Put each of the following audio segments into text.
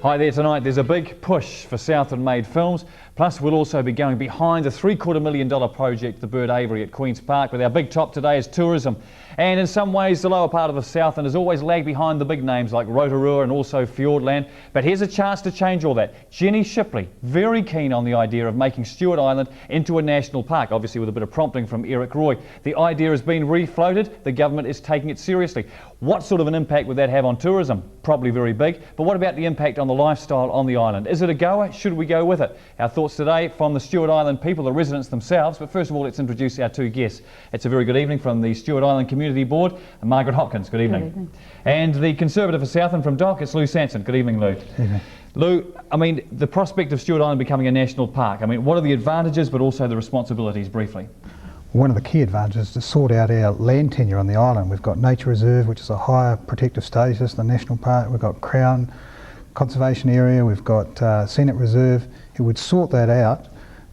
Hi there tonight. There's a big push for Southland-made films. Plus, we'll also be going behind the $750 million project, the Bird Aviary at Queen's Park. But our big top today is tourism. And in some ways, the lower part of the Southland has always lagged behind the big names like Rotorua and also Fiordland. But here's a chance to change all that. Jenny Shipley, very keen on the idea of making Stewart Island into a national park, obviously with a bit of prompting from Eric Roy. The idea has been refloated. The government is taking it seriously. What sort of an impact would that have on tourism? Probably very big. But what about the impact on the lifestyle on the island? Is it a goer? Should we go with it? Our thoughts today from the Stewart Island people, the residents themselves. But first of all, let's introduce our two guests. It's a very good evening from the Stewart Island Community Board, Margaret Hopkins. Good evening. Good evening. And the Conservative for Southland from DOC, it's Lou Sanson. Good evening, Lou. Good evening. Lou, I mean, the prospect of Stewart Island becoming a national park, I mean, what are the advantages but also the responsibilities, briefly? One of the key advantages is to sort out our land tenure on the island. We've got Nature Reserve, which is a higher protective status than National Park. We've got Crown Conservation Area, we've got Scenic Reserve. It would sort that out,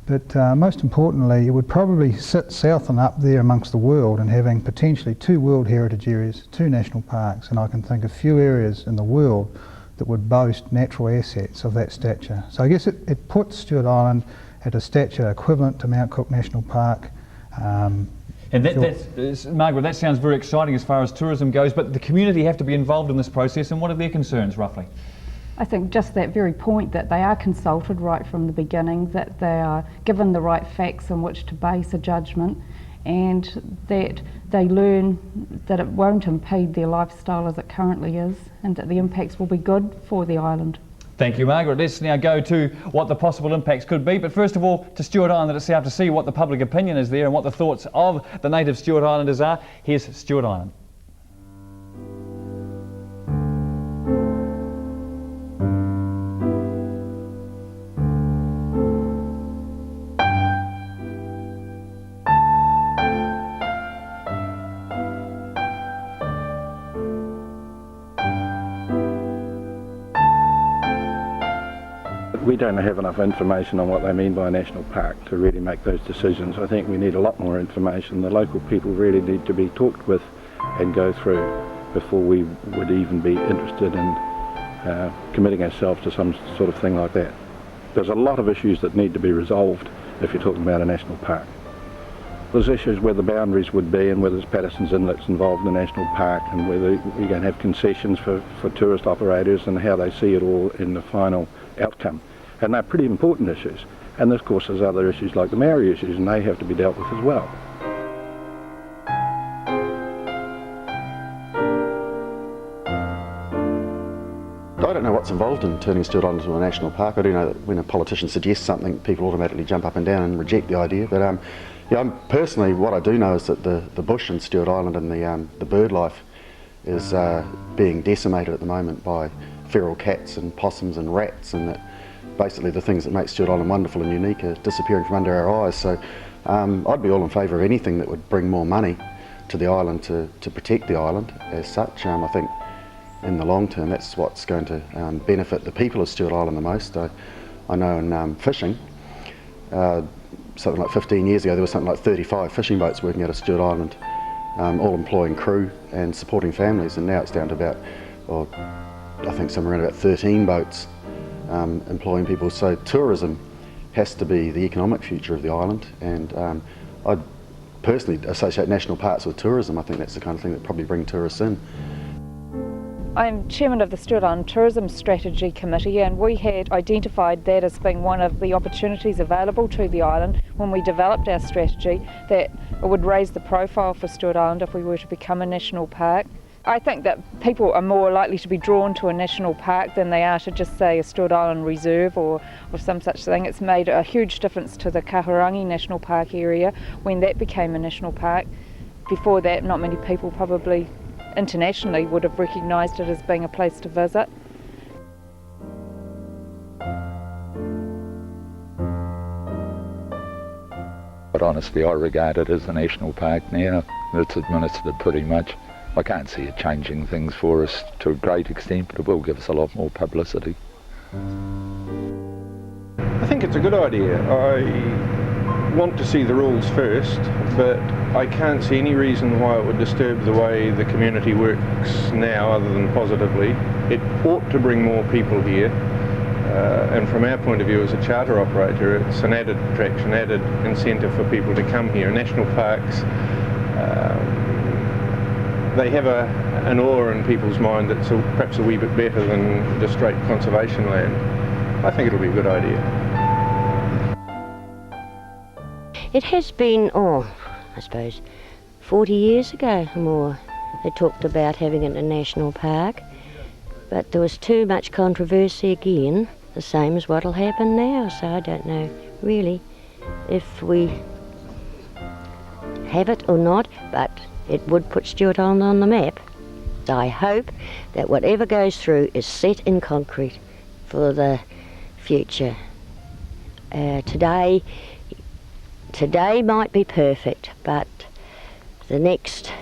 but most importantly, it would probably sit Southland up there amongst the world and having potentially 2 World Heritage Areas, 2 national parks, and I can think of few areas in the world that would boast natural assets of that stature. So I guess it puts Stewart Island at a stature equivalent to Mount Cook National Park. And Margaret, that sounds very exciting as far as tourism goes, but the community have to be involved in this process, and what are their concerns roughly? I think just that very point, that they are consulted right from the beginning, that they are given the right facts on which to base a judgment, and that they learn that it won't impede their lifestyle as it currently is, and that the impacts will be good for the island. Thank you, Margaret. Let's now go to what the possible impacts could be. But first of all, to Stewart Island itself, to see what the public opinion is there and what the thoughts of the native Stewart Islanders are. Here's Stewart Island. We don't have enough information on what they mean by a national park to really make those decisions. I think we need a lot more information. The local people really need to be talked with and go through before we would even be interested in committing ourselves to some sort of thing like that. There's a lot of issues that need to be resolved if you're talking about a national park. There's issues where the boundaries would be and whether there's Patterson's Inlet's involved in the national park and whether you're going to have concessions for tourist operators and how they see it all in the final outcome. And they're pretty important issues. And of course there's other issues like the Maori issues, and they have to be dealt with as well. I don't know what's involved in turning Stewart Island into a national park. I do know that when a politician suggests something, people automatically jump up and down and reject the idea. But yeah, personally, what I do know is that the bush in Stewart Island and the bird life is being decimated at the moment by feral cats and possums and rats, and that basically the things that make Stewart Island wonderful and unique are disappearing from under our eyes. So I'd be all in favour of anything that would bring more money to the island to protect the island as such. I think in the long term that's what's going to benefit the people of Stewart Island the most. I know in fishing, something like 15 years ago there was something like 35 fishing boats working out of Stewart Island, all employing crew and supporting families, and now it's down to about, well, I think somewhere around about 13 boats employing people. So tourism has to be the economic future of the island, and I personally associate national parks with tourism. I think that's the kind of thing that probably bring tourists in. I'm chairman of the Stewart Island Tourism Strategy Committee, and we had identified that as being one of the opportunities available to the island when we developed our strategy, that it would raise the profile for Stewart Island if we were to become a national park. I think that people are more likely to be drawn to a national park than they are to just say a Stewart Island Reserve or some such thing. It's made a huge difference to the Kahurangi National Park area when that became a national park. Before that, not many people probably internationally would have recognised it as being a place to visit. But honestly, I regard it as a national park now. It's administered pretty much. I can't see it changing things for us to a great extent, but it will give us a lot more publicity. I think it's a good idea. I want to see the rules first, but I can't see any reason why it would disturb the way the community works now other than positively. It ought to bring more people here. and from our point of view as a charter operator, it's an added attraction, added incentive for people to come here. National parks, they have an awe in people's mind that's perhaps a wee bit better than just straight conservation land. I think it'll be a good idea. It has been, I suppose, 40 years ago or more, they talked about having it in a national park, but there was too much controversy again, the same as what'll happen now, so I don't know really if we have it or not, but it would put Stewart Island on the map. I hope that whatever goes through is set in concrete for the future. Today might be perfect, but the next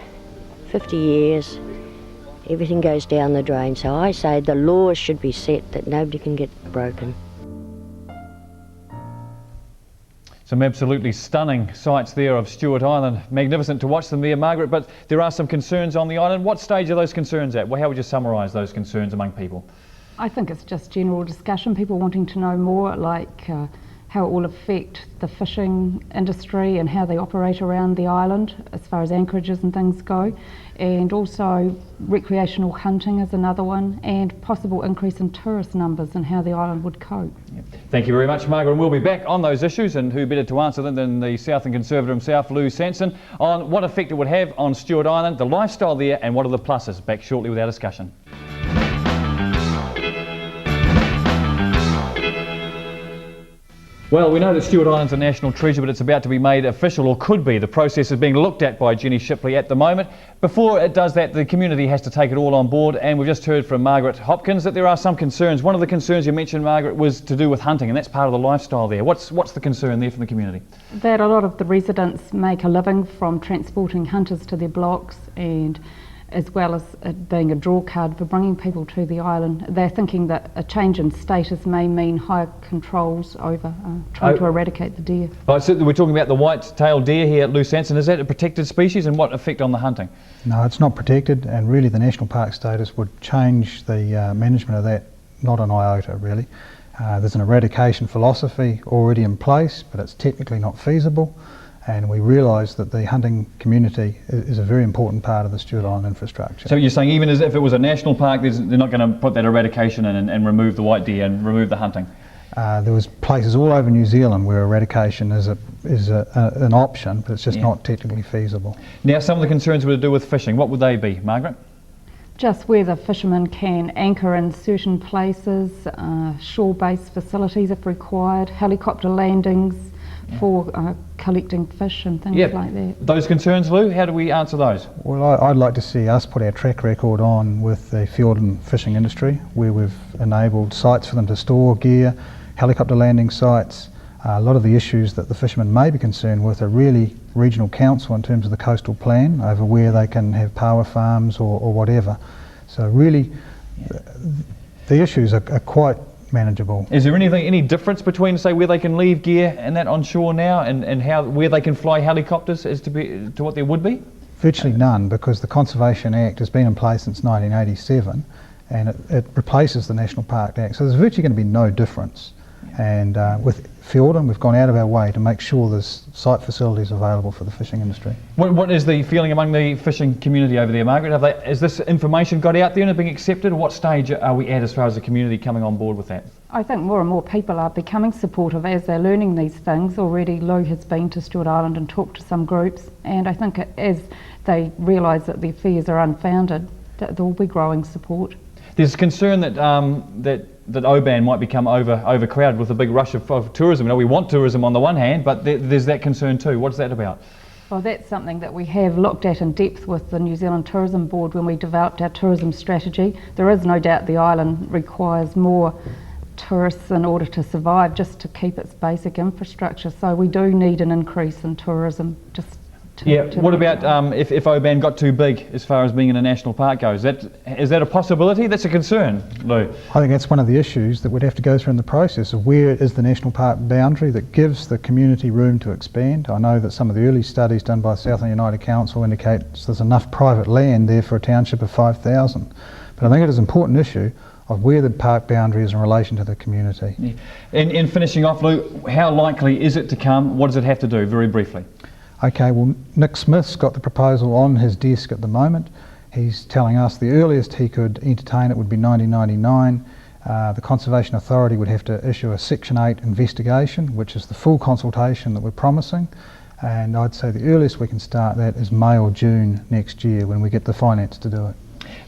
50 years everything goes down the drain, so I say the laws should be set that nobody can get broken. Some absolutely stunning sights there of Stewart Island. Magnificent to watch them there, Margaret, but there are some concerns on the island. What stage are those concerns at? Well, how would you summarise those concerns among people? I think it's just general discussion, people wanting to know more, like how it will affect the fishing industry and how they operate around the island as far as anchorages and things go, and also recreational hunting is another one, and possible increase in tourist numbers and how the island would cope. Yep. Thank you very much, Margaret, and we'll be back on those issues, and who better to answer them than the Southern Conservator himself, Lou Sanson, on what effect it would have on Stewart Island, the lifestyle there, and what are the pluses. Back shortly with our discussion. Well, we know that Stewart Island's a national treasure, but it's about to be made official, or could be. The process is being looked at by Jenny Shipley at the moment. Before it does that, the community has to take it all on board, and we've just heard from Margaret Hopkins that there are some concerns. One of the concerns you mentioned, Margaret, was to do with hunting, and that's part of the lifestyle there. What's the concern there from the community? That a lot of the residents make a living from transporting hunters to their blocks, and as well as it being a draw card for bringing people to the island. They're thinking that a change in status may mean higher controls over trying to eradicate the deer. Oh, so we're talking about the white-tailed deer here at Lou Sanson. Is that a protected species, and what effect on the hunting? No, it's not protected, and really the national park status would change the management of that, not an iota really. There's an eradication philosophy already in place, but it's technically not feasible. And we realise that the hunting community is a very important part of the Stewart Island infrastructure. So you're saying even as if it was a national park, they're not going to put that eradication in and remove the white deer and remove the hunting? There was places all over New Zealand where eradication is an option, but it's just not technically feasible. Now, some of the concerns were to do with fishing. What would they be, Margaret? Just where the fishermen can anchor in certain places, shore-based facilities if required, helicopter landings, for collecting fish and things like that. Those concerns, Lou, how do we answer those? Well, I'd like to see us put our track record on with the field and fishing industry, where we've enabled sites for them to store gear, helicopter landing sites. A lot of the issues that the fishermen may be concerned with are really regional council in terms of the coastal plan over where they can have power farms or whatever. So really the issues are quite manageable. Is there any difference between, say, where they can leave gear and that on shore now, and where they can fly helicopters as to what there would be? Virtually none, because the Conservation Act has been in place since 1987, and it replaces the National Park Act. So there's virtually going to be no difference. And with Fiordham, we've gone out of our way to make sure there's site facilities available for the fishing industry. What is the feeling among the fishing community over there, Margaret? Has this information got out there and being accepted, or what stage are we at as far as the community coming on board with that? I think more and more people are becoming supportive as they're learning these things. Already Lou has been to Stewart Island and talked to some groups, and I think as they realise that their fears are unfounded, that there will be growing support. There's concern that Oban might become overcrowded with a big rush of tourism. You know, we want tourism on the one hand, but there's that concern too. What's that about? Well, that's something that we have looked at in depth with the New Zealand Tourism Board when we developed our tourism strategy. There is no doubt the island requires more tourists in order to survive, just to keep its basic infrastructure. So we do need an increase in tourism just what about if Oban got too big as far as being in a national park goes? Is that a possibility? That's a concern, Lou. I think that's one of the issues that we'd have to go through in the process of where is the national park boundary that gives the community room to expand. I know that some of the early studies done by Southland United Council indicates there's enough private land there for a township of 5,000. But I think it is an important issue of where the park boundary is in relation to the community. Yeah. In finishing off, Lou, how likely is it to come? What does it have to do, very briefly? Okay, well, Nick Smith's got the proposal on his desk at the moment. He's telling us the earliest he could entertain it would be 1999. The Conservation Authority would have to issue a Section 8 investigation, which is the full consultation that we're promising. And I'd say the earliest we can start that is May or June next year when we get the finance to do it.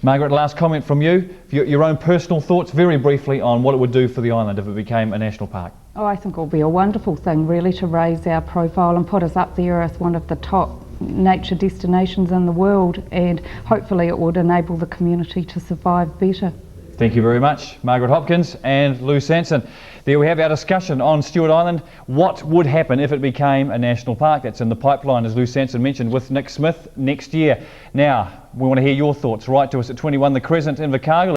Margaret, last comment from you. Your own personal thoughts, very briefly, on what it would do for the island if it became a national park. Oh, I think it will be a wonderful thing, really, to raise our profile and put us up there as one of the top nature destinations in the world, and hopefully it would enable the community to survive better. Thank you very much, Margaret Hopkins and Lou Sanson. There we have our discussion on Stewart Island. What would happen if it became a national park? That's in the pipeline, as Lou Sanson mentioned, with Nick Smith next year. Now, we want to hear your thoughts. Write to us at 21 The Crescent in Invercargill.